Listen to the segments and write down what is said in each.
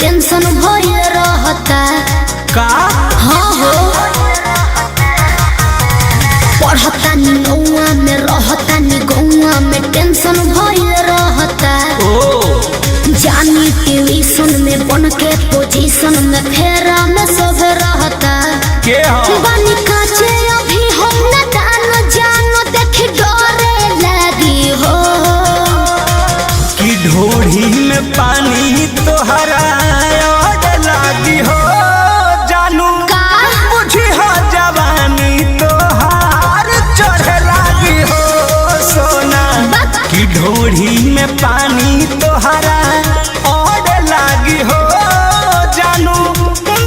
Tension भइल रहता का हाँ हो पढ़ता नी नौआ में रहता नी गौआ में टेंशन भइल रहता ओ जानी ट्यूशन में बन के पोजीशन में फेरा में सब रहता के हो बानी काचे अभी हम न जानो देख डरे लगी हो कि ढोढ़ी में पानी तोहरा और लागी हो जानू का बुझी हो जवानी तोहार चढ़े लागी हो सोना कि ढोढ़ी में पानी तोहरा और लागी हो जानू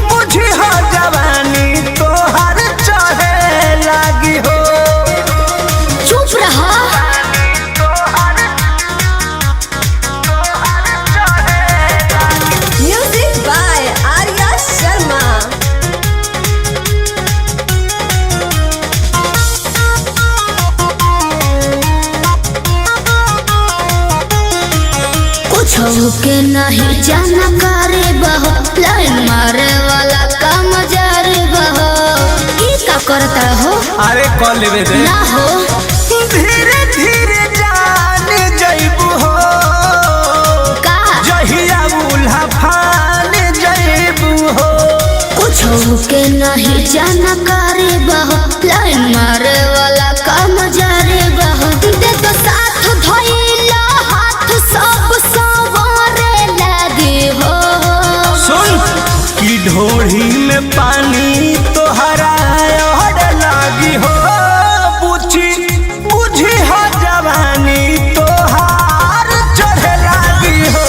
बुझी हो जवानी तोहार चढ़े लागी हो चुप रहा Music by Arya Sharma. कुछ के नहीं जाना करे बहो लाइन मारे वाला काम जारे बहो की का करता हो अरे कॉल लेवे दे ना हो धीरे धीरे जान जइबू हो का जहिया उल्हा फान जइबू हो कुछ के नहीं जाना करे बहो लाइन मारे वाला काम जारे बहो दे तो साथ धइला हाथ सब सवारे लगे हो सुन कि ढोढ़ी में पानी तोहरा और लागी हो बुझी हो जवानी तोहार चढ़े लागी हो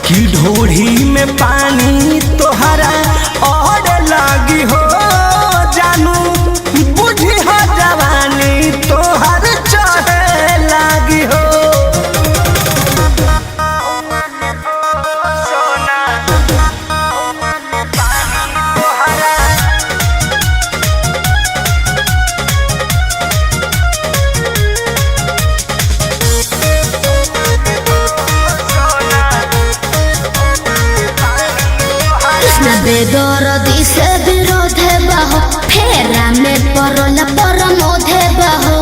कि ढोढ़ी में पानी तोहरा और लागी हो जानू बुझी हो जवानी तोहार चढ़े लागी हो कृष्ण बेदरदी से विरोध बहो फेरा में परल परमोध बहो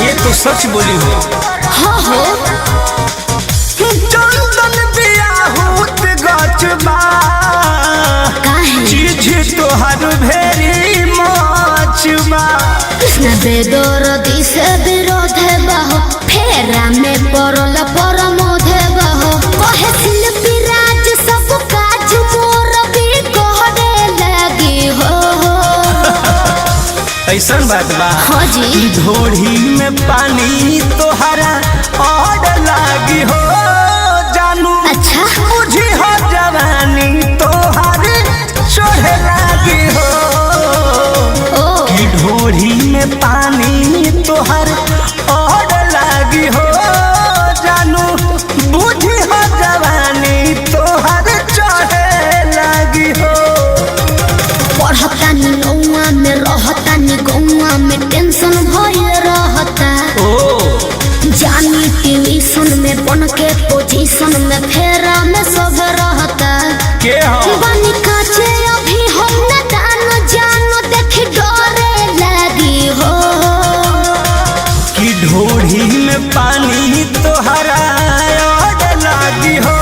ये तो सच बोली हो हाँ हो चंदन बियाहूत गचबा काहे चीज तोहर भेरी मचबा कृष्ण बेदरदी से विरोध बहो फेरा में परल परमोध बहो कहे शिल्पी राज सब काज मोर भी कहने लगी हो ऐसन बात बा हाँ जी ढोढ़ी में पानी तोहरा और लागी हो जानू अच्छा बुझी हो जवानी तोहर चढ़े लागी हो ओ कि ढोढ़ी में पानी तोहर और लागी हो जानू बुझी हो जवानी तोहर चढ़े लागी हो पढ़ता नी नौआ में रहता नी गौआ में टेंशन भइल रहता ओ जानी ट्यूशन में बन के पोजीशन में फेरा में सब रहता के हो बानी काचे अभी हम न जानो देख डरे लगी हो कि ढोढ़ी में पानी तोहरा और लागी हो